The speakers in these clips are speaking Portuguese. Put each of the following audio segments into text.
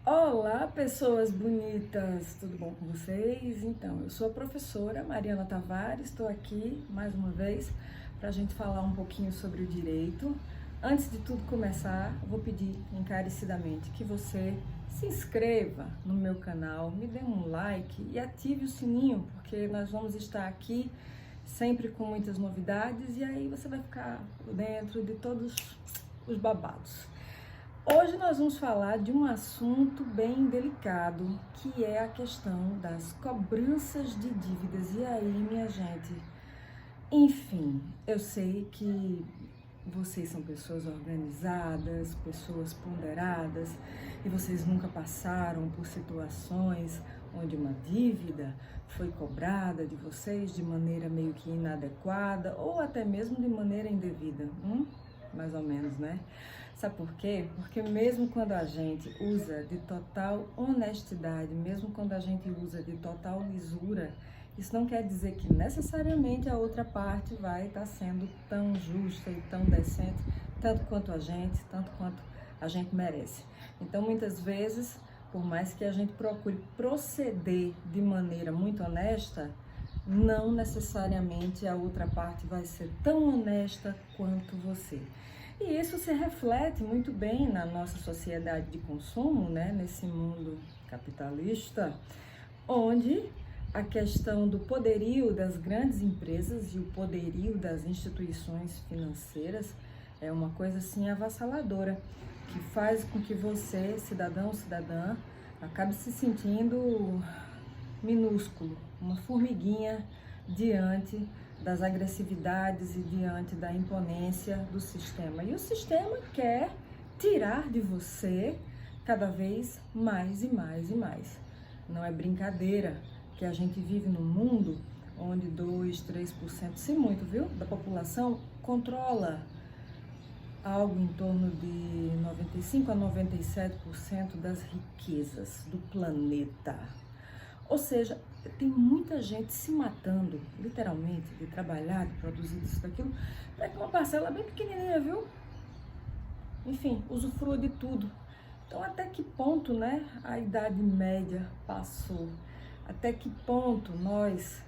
Olá, pessoas bonitas, tudo bom com vocês? Então, eu sou a professora Mariana Tavares, estou aqui mais uma vez para a gente falar um pouquinho sobre o direito. Antes de tudo começar, eu vou pedir encarecidamente que você se inscreva no meu canal, me dê um like e ative o sininho, porque nós vamos estar aqui sempre com muitas novidades e aí você vai ficar por dentro de todos os babados. Hoje nós vamos falar de um assunto bem delicado, que é a questão das cobranças de dívidas. E aí, minha gente, enfim, eu sei que vocês são pessoas organizadas, pessoas ponderadas, e vocês nunca passaram por situações onde uma dívida foi cobrada de vocês de maneira meio que inadequada ou até mesmo de maneira indevida, mais ou menos, né? Sabe por quê? Porque mesmo quando a gente usa de total honestidade, mesmo quando a gente usa de total lisura, isso não quer dizer que necessariamente a outra parte vai estar sendo tão justa e tão decente, tanto quanto a gente, tanto quanto a gente merece. Então, muitas vezes, por mais que a gente procure proceder de maneira muito honesta, não necessariamente a outra parte vai ser tão honesta quanto você. E isso se reflete muito bem na nossa sociedade de consumo, né? Nesse mundo capitalista, onde a questão do poderio das grandes empresas e o poderio das instituições financeiras é uma coisa assim avassaladora, que faz com que você, cidadão ou cidadã, acabe se sentindo minúsculo, uma formiguinha diante das agressividades e diante da imponência do sistema. E o sistema quer tirar de você cada vez mais e mais e mais. Não é brincadeira que a gente vive num mundo onde 2, 3%, se muito, viu, da população controla algo em torno de 95 a 97% das riquezas do planeta. Ou seja, tem muita gente se matando, literalmente, de trabalhar, de produzir isso, daquilo, para que uma parcela bem pequenininha, viu? Enfim, usufrua de tudo. Então, até que ponto, né, a idade média passou? Até que ponto nós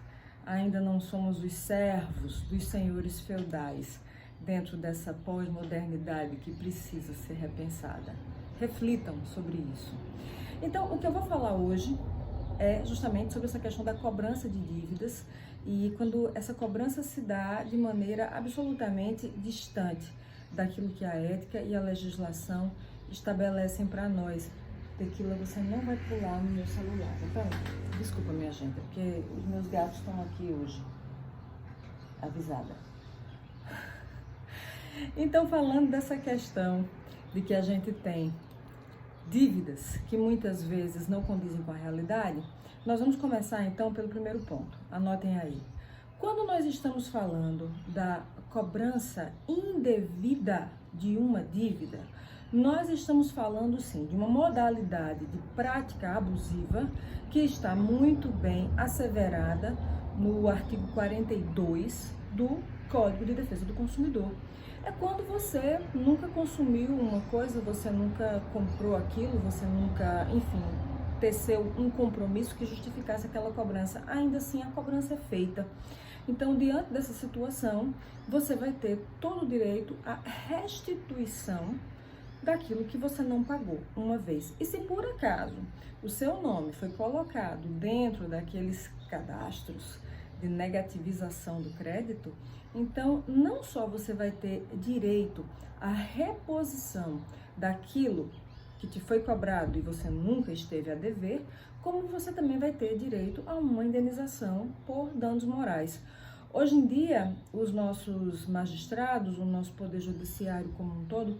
ainda não somos os servos dos senhores feudais dentro dessa pós-modernidade que precisa ser repensada? Reflitam sobre isso. Então, o que eu vou falar hoje é justamente sobre essa questão da cobrança de dívidas e quando essa cobrança se dá de maneira absolutamente distante daquilo que a ética e a legislação estabelecem para nós. Tequila, você não vai pular no meu celular, então, desculpa minha gente, porque os meus gatos estão aqui hoje, avisada. Então, falando dessa questão de que a gente tem dívidas que muitas vezes não condizem com a realidade, nós vamos começar então pelo primeiro ponto. Anotem aí. Quando nós estamos falando da cobrança indevida de uma dívida, nós estamos falando sim de uma modalidade de prática abusiva que está muito bem asseverada no artigo 42 do Código de Defesa do Consumidor. É quando você nunca consumiu uma coisa, você nunca comprou aquilo, você nunca, enfim, teceu um compromisso que justificasse aquela cobrança. Ainda assim, a cobrança é feita. Então, diante dessa situação, você vai ter todo o direito à restituição daquilo que você não pagou uma vez. E se por acaso o seu nome foi colocado dentro daqueles cadastros de negativização do crédito, então não só você vai ter direito à reposição daquilo que te foi cobrado e você nunca esteve a dever, como você também vai ter direito a uma indenização por danos morais. Hoje em dia, os nossos magistrados, o nosso poder judiciário como um todo,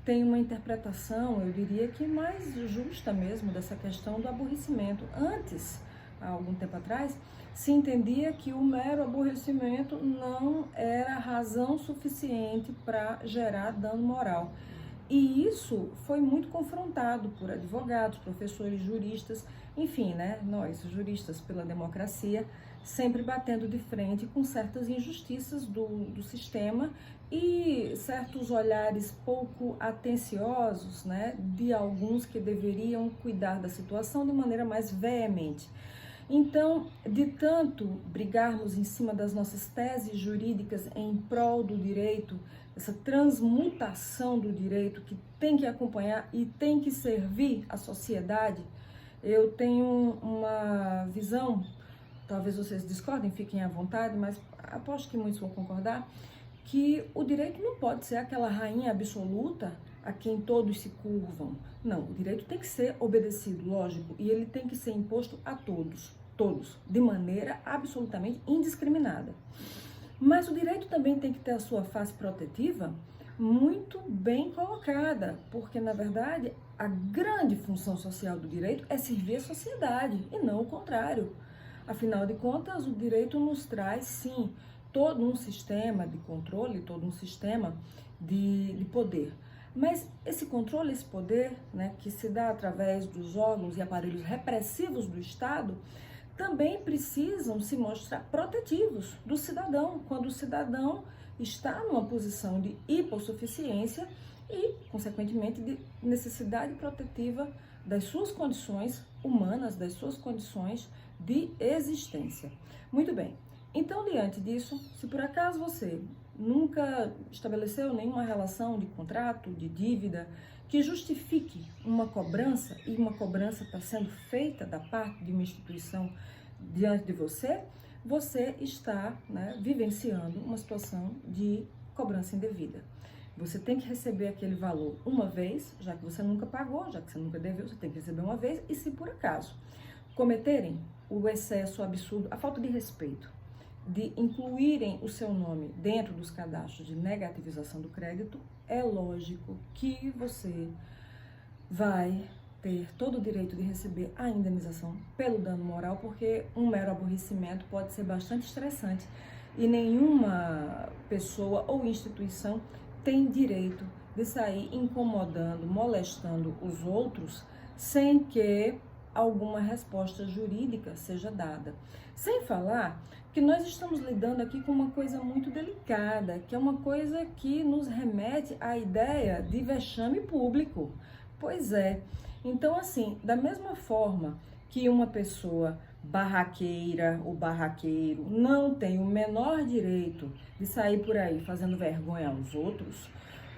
tem uma interpretação, eu diria que mais justa mesmo, dessa questão do aborrecimento. Antes, há algum tempo atrás, se entendia que o mero aborrecimento não era razão suficiente para gerar dano moral. E isso foi muito confrontado por advogados, professores, juristas, enfim, né, nós, juristas pela democracia, sempre batendo de frente com certas injustiças do sistema e certos olhares pouco atenciosos, né, de alguns que deveriam cuidar da situação de maneira mais veemente. Então, de tanto brigarmos em cima das nossas teses jurídicas em prol do direito, essa transmutação do direito que tem que acompanhar e tem que servir à sociedade, eu tenho uma visão, talvez vocês discordem, fiquem à vontade, mas aposto que muitos vão concordar, que o direito não pode ser aquela rainha absoluta a quem todos se curvam. Não, o direito tem que ser obedecido, lógico, e ele tem que ser imposto a todos, de maneira absolutamente indiscriminada. Mas o direito também tem que ter a sua face protetiva muito bem colocada, porque, na verdade, a grande função social do direito é servir a sociedade, e não o contrário. Afinal de contas, o direito nos traz, sim, todo um sistema de controle, todo um sistema de poder. Mas esse controle, esse poder, né, que se dá através dos órgãos e aparelhos repressivos do Estado, também precisam se mostrar protetivos do cidadão, quando o cidadão está numa posição de hipossuficiência e, consequentemente, de necessidade protetiva das suas condições humanas, das suas condições de existência. Muito bem. Então, diante disso, se por acaso você nunca estabeleceu nenhuma relação de contrato, de dívida, que justifique uma cobrança, e uma cobrança está sendo feita da parte de uma instituição diante de você, você está, né, vivenciando uma situação de cobrança indevida. Você tem que receber aquele valor uma vez, já que você nunca pagou, já que você nunca deveu, você tem que receber uma vez, e se por acaso cometerem o excesso, o absurdo, a falta de respeito, de incluírem o seu nome dentro dos cadastros de negativização do crédito, é lógico que você vai ter todo o direito de receber a indenização pelo dano moral, porque um mero aborrecimento pode ser bastante estressante e nenhuma pessoa ou instituição tem direito de sair incomodando, molestando os outros sem que alguma resposta jurídica seja dada. Sem falar que nós estamos lidando aqui com uma coisa muito delicada, que é uma coisa que nos remete à ideia de vexame público. Pois é. Então, assim, da mesma forma que uma pessoa barraqueira ou barraqueiro não tem o menor direito de sair por aí fazendo vergonha aos outros,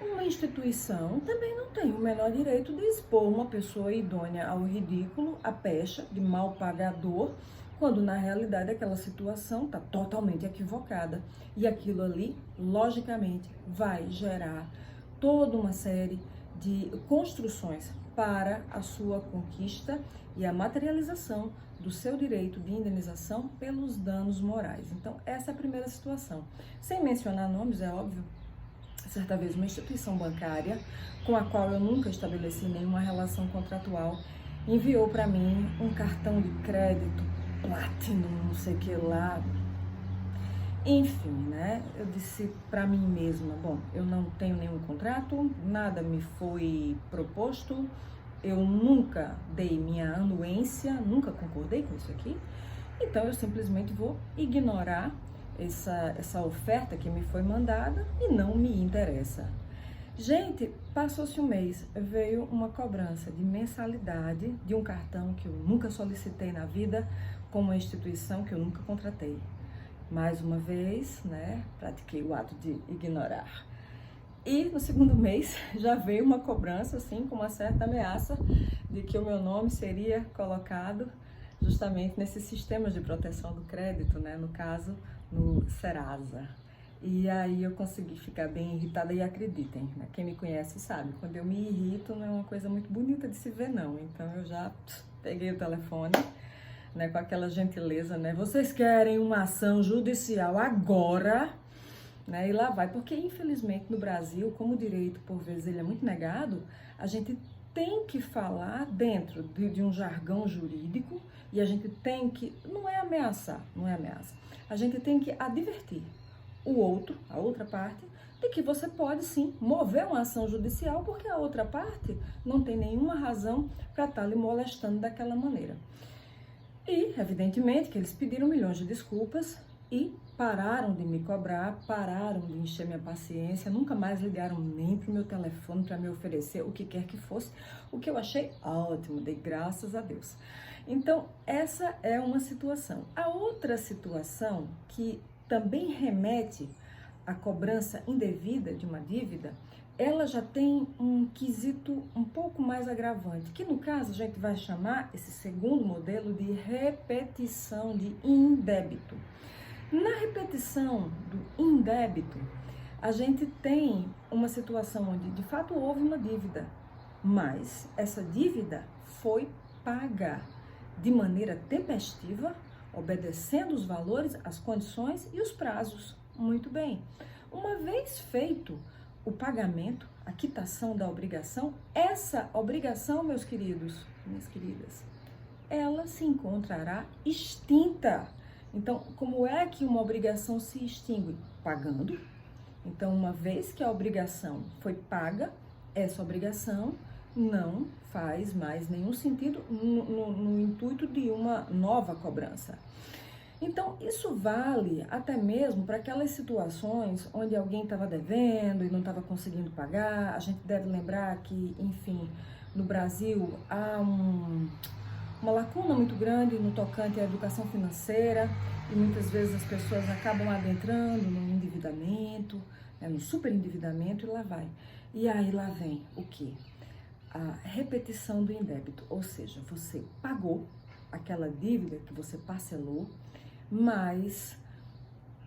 uma instituição também não tem o menor direito de expor uma pessoa idônea ao ridículo, à pecha de mal pagador, quando na realidade aquela situação está totalmente equivocada. E aquilo ali, logicamente, vai gerar toda uma série de construções para a sua conquista e a materialização do seu direito de indenização pelos danos morais. Então, essa é a primeira situação. Sem mencionar nomes, é óbvio. Certa vez, uma instituição bancária, com a qual eu nunca estabeleci nenhuma relação contratual, enviou para mim um cartão de crédito Platinum, não sei o que lá. Enfim, né? Eu disse para mim mesma, bom, eu não tenho nenhum contrato, nada me foi proposto, eu nunca dei minha anuência, nunca concordei com isso aqui, então eu simplesmente vou ignorar essa oferta que me foi mandada e não me interessa. Gente, passou-se um mês, veio uma cobrança de mensalidade de um cartão que eu nunca solicitei na vida, com uma instituição que eu nunca contratei. Mais uma vez, né, pratiquei o ato de ignorar. E no segundo mês já veio uma cobrança, assim, com uma certa ameaça de que o meu nome seria colocado justamente nesses sistemas de proteção do crédito, né, no caso, no Serasa. E aí eu consegui ficar bem irritada e acreditem, né, quem me conhece sabe, quando eu me irrito não é uma coisa muito bonita de se ver não, então eu já peguei o telefone, né, com aquela gentileza, né, vocês querem uma ação judicial agora, né, e lá vai, porque infelizmente no Brasil, como o direito por vezes ele é muito negado, a gente tem que falar dentro de um jargão jurídico e a gente tem que, não é ameaçar, não é ameaça, a gente tem que advertir o outro, a outra parte, de que você pode sim mover uma ação judicial porque a outra parte não tem nenhuma razão para estar lhe molestando daquela maneira. E, evidentemente, que eles pediram milhões de desculpas e pararam de me cobrar, pararam de encher minha paciência, nunca mais ligaram nem pro meu telefone para me oferecer o que quer que fosse, o que eu achei ótimo, dei graças a Deus. Então, essa é uma situação. A outra situação que também remete à cobrança indevida de uma dívida, ela já tem um quesito um pouco mais agravante, que no caso a gente vai chamar esse segundo modelo de repetição de indébito. Na repetição do indébito, a gente tem uma situação onde de fato houve uma dívida, mas essa dívida foi paga de maneira tempestiva, obedecendo os valores, as condições e os prazos. Muito bem. Uma vez feito o pagamento, a quitação da obrigação, essa obrigação, meus queridos, minhas queridas, ela se encontrará extinta. Então, como é que uma obrigação se extingue? Pagando. Então, uma vez que a obrigação foi paga, essa obrigação não faz mais nenhum sentido no intuito de uma nova cobrança. Então, isso vale até mesmo para aquelas situações onde alguém estava devendo e não estava conseguindo pagar. A gente deve lembrar que, enfim, no Brasil há uma lacuna muito grande no tocante à educação financeira e muitas vezes as pessoas acabam adentrando no endividamento, no superendividamento e lá vai. E aí lá vem o quê? A repetição do indébito, ou seja, você pagou aquela dívida que você parcelou, mas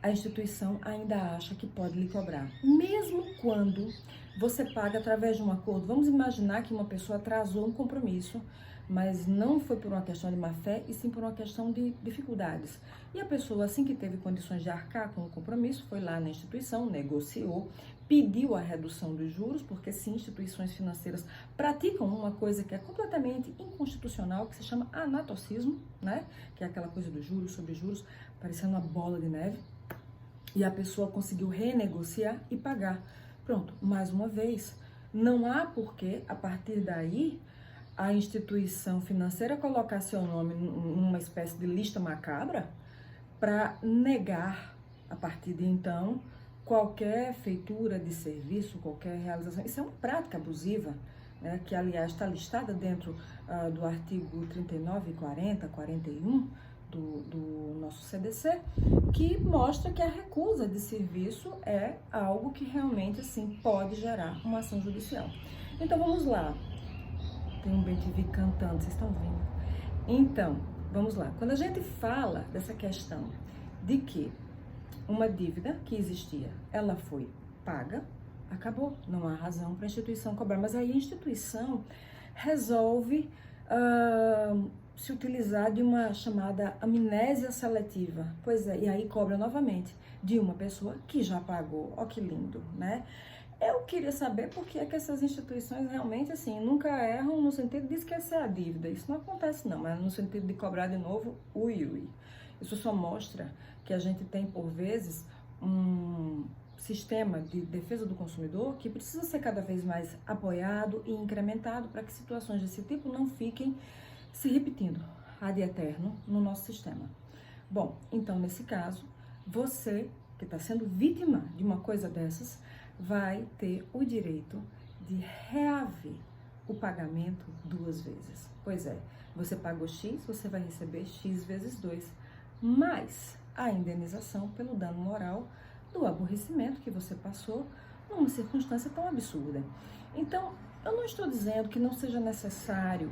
a instituição ainda acha que pode lhe cobrar. Mesmo quando você paga através de um acordo, vamos imaginar que uma pessoa atrasou um compromisso, mas não foi por uma questão de má fé, e sim por uma questão de dificuldades. E a pessoa, assim que teve condições de arcar com o compromisso, foi lá na instituição, negociou, pediu a redução dos juros, porque sim, instituições financeiras praticam uma coisa que é completamente inconstitucional, que se chama anatocismo, né? Que é aquela coisa dos juros sobre juros, parecendo uma bola de neve. E a pessoa conseguiu renegociar e pagar. Pronto, mais uma vez, não há porquê, a partir daí, a instituição financeira colocar seu nome numa espécie de lista macabra para negar, a partir de então, qualquer feitura de serviço, qualquer realização. Isso é uma prática abusiva, né, que, aliás, está listada dentro do artigo 39, 40, 41 do nosso CDC, que mostra que a recusa de serviço é algo que realmente, assim, pode gerar uma ação judicial. Então, vamos lá. Tem um bem-te-vi cantando, vocês estão vendo? Então, vamos lá. Quando a gente fala dessa questão de que uma dívida que existia, ela foi paga, acabou. Não há razão para a instituição cobrar. Mas aí a instituição resolve se utilizar de uma chamada amnésia seletiva. Pois é, e aí cobra novamente de uma pessoa que já pagou. Ó que lindo, né? Eu queria saber por que é que essas instituições realmente, assim, nunca erram no sentido de esquecer a dívida. Isso não acontece não, mas no sentido de cobrar de novo, ui. Isso só mostra que a gente tem, por vezes, um sistema de defesa do consumidor que precisa ser cada vez mais apoiado e incrementado para que situações desse tipo não fiquem se repetindo ad eterno no nosso sistema. Bom, então, nesse caso, você que está sendo vítima de uma coisa dessas, vai ter o direito de reaver o pagamento 2 vezes. Pois é, você pagou X, você vai receber X vezes 2, mais a indenização pelo dano moral do aborrecimento que você passou numa circunstância tão absurda. Então, eu não estou dizendo que não seja necessário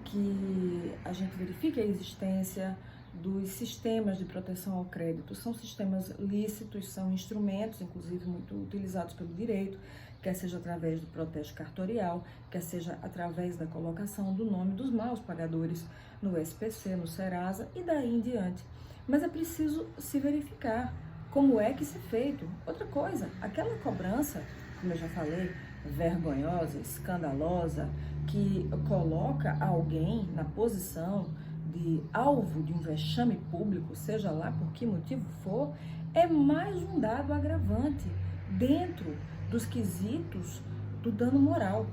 que a gente verifique a existência dos sistemas de proteção ao crédito. São sistemas lícitos, são instrumentos, inclusive, muito utilizados pelo direito, quer seja através do protesto cartorial, quer seja através da colocação do nome dos maus pagadores no SPC, no Serasa e daí em diante. Mas é preciso se verificar como é que isso é feito. Outra coisa, aquela cobrança, como eu já falei, vergonhosa, escandalosa, que coloca alguém na posição de alvo de um vexame público, seja lá por que motivo for, é mais um dado agravante dentro dos quesitos do dano moral.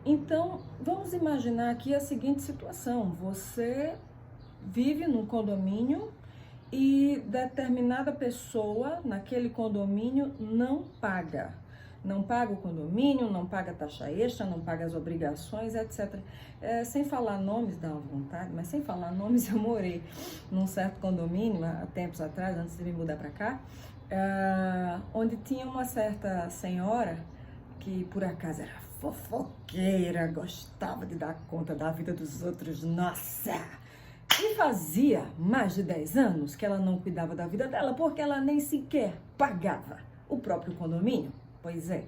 Então, vamos imaginar aqui a seguinte situação: você vive num condomínio e determinada pessoa naquele condomínio não paga. Não paga o condomínio, não paga a taxa extra, não paga as obrigações, etc. Sem falar nomes, dá uma vontade, mas sem falar nomes, eu morei num certo condomínio há tempos atrás, antes de me mudar para cá, onde tinha uma certa senhora que por acaso era fofoqueira, gostava de dar conta da vida dos outros, nossa! E fazia mais de 10 anos que ela não cuidava da vida dela porque ela nem sequer pagava o próprio condomínio. Pois é,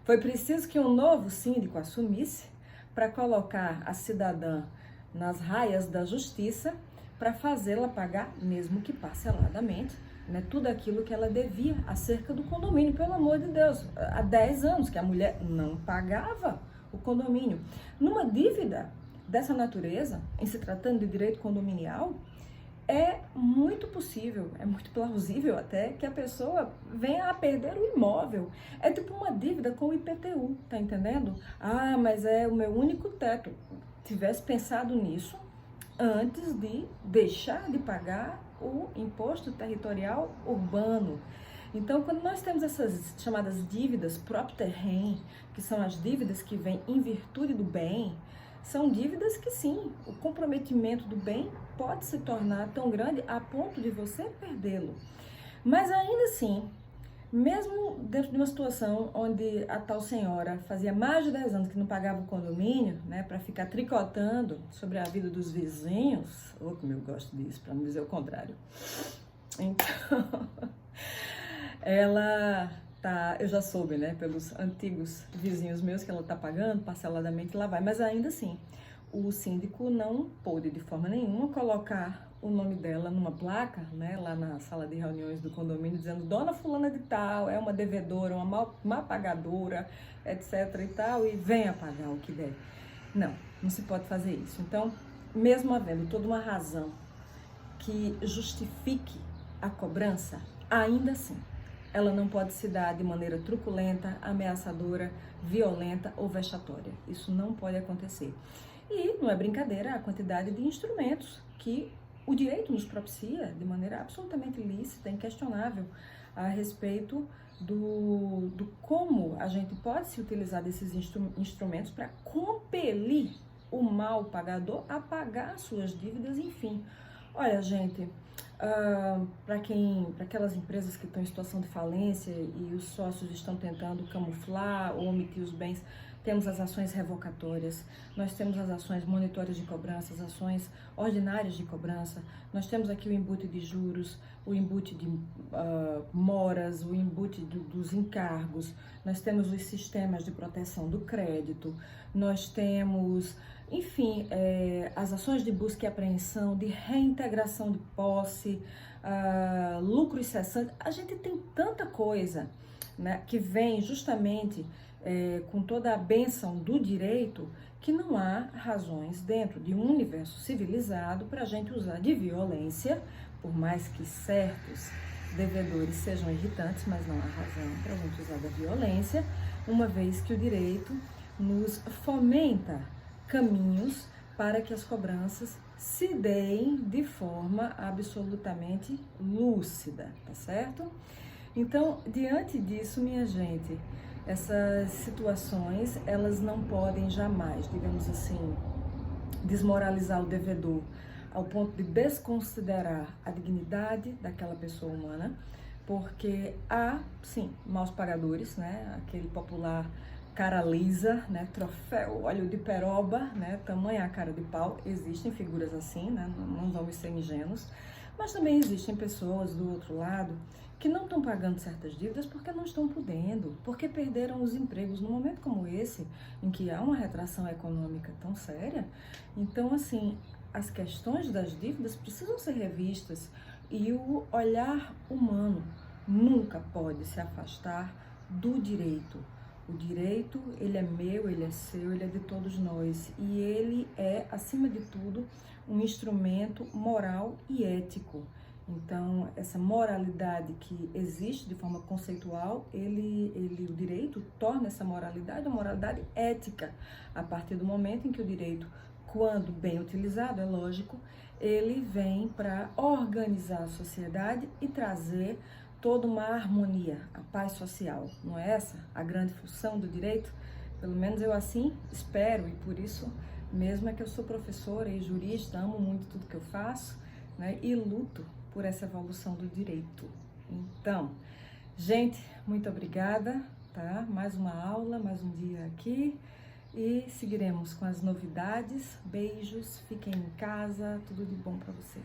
foi preciso que um novo síndico assumisse para colocar a cidadã nas raias da justiça para fazê-la pagar, mesmo que parceladamente, né, tudo aquilo que ela devia acerca do condomínio. Pelo amor de Deus, há 10 anos que a mulher não pagava o condomínio. Numa dívida dessa natureza, em se tratando de direito condominial, é muito possível, é muito plausível até que a pessoa venha a perder o imóvel. É tipo uma dívida com o IPTU, tá entendendo? Ah, mas é o meu único teto. Tivesse pensado nisso antes de deixar de pagar o imposto territorial urbano. Então, quando nós temos essas chamadas dívidas propter-rem, que são as dívidas que vêm em virtude do bem, são dívidas que sim, o comprometimento do bem pode se tornar tão grande a ponto de você perdê-lo. Mas ainda assim, mesmo dentro de uma situação onde a tal senhora fazia mais de 10 anos que não pagava o condomínio, né, para ficar tricotando sobre a vida dos vizinhos, como eu gosto disso, para não dizer o contrário. Então, ela tá, eu já soube, né, pelos antigos vizinhos meus que ela tá pagando parceladamente, lá vai, mas ainda assim, o síndico não pôde de forma nenhuma colocar o nome dela numa placa, né, lá na sala de reuniões do condomínio, dizendo Dona Fulana de Tal, é uma devedora, uma má pagadora, etc e tal, e venha pagar o que der. Não, não se pode fazer isso. Então, mesmo havendo toda uma razão que justifique a cobrança, ainda assim, ela não pode se dar de maneira truculenta, ameaçadora, violenta ou vexatória. Isso não pode acontecer. E não é brincadeira a quantidade de instrumentos que o direito nos propicia de maneira absolutamente lícita, inquestionável, a respeito do como a gente pode se utilizar desses instrumentos para compelir o mal pagador a pagar suas dívidas, enfim. Olha, gente, para aquelas empresas que estão em situação de falência e os sócios estão tentando camuflar ou omitir os bens, temos as ações revocatórias, nós temos as ações monitórias de cobrança, as ações ordinárias de cobrança, nós temos aqui o embute de juros, o embute de moras, o embute dos encargos, nós temos os sistemas de proteção do crédito, nós temos, enfim, as ações de busca e apreensão, de reintegração de posse, lucros cessantes. A gente tem tanta coisa, né, que vem justamente com toda a bênção do direito, que não há razões dentro de um universo civilizado para a gente usar de violência, por mais que certos devedores sejam irritantes, mas não há razão para a gente usar da violência, uma vez que o direito nos fomenta caminhos para que as cobranças se deem de forma absolutamente lúcida, tá certo? Então, diante disso, minha gente, essas situações, elas não podem jamais, digamos assim, desmoralizar o devedor ao ponto de desconsiderar a dignidade daquela pessoa humana, porque há, sim, maus pagadores, né? Aquele popular cara lisa, né? Troféu, olho de peroba, né? Tamanha a cara de pau. Existem figuras assim, né? Não vamos ser ingênuos. Mas também existem pessoas do outro lado que não estão pagando certas dívidas porque não estão podendo, porque perderam os empregos num momento como esse, em que há uma retração econômica tão séria. Então, assim, as questões das dívidas precisam ser revistas e o olhar humano nunca pode se afastar do direito. O direito, ele é meu, ele é seu, ele é de todos nós e ele é, acima de tudo, um instrumento moral e ético. Então, essa moralidade que existe de forma conceitual, o direito torna essa moralidade uma moralidade ética, a partir do momento em que o direito quando bem utilizado, é lógico, ele vem para organizar a sociedade e trazer toda uma harmonia, a paz social. Não é essa a grande função do direito? Pelo menos eu assim espero, e por isso mesmo é que eu sou professora e jurista, amo muito tudo que eu faço, né, e luto por essa evolução do direito. Então, gente, muito obrigada, tá? Mais uma aula, mais um dia aqui, e seguiremos com as novidades. Beijos, fiquem em casa, tudo de bom para vocês.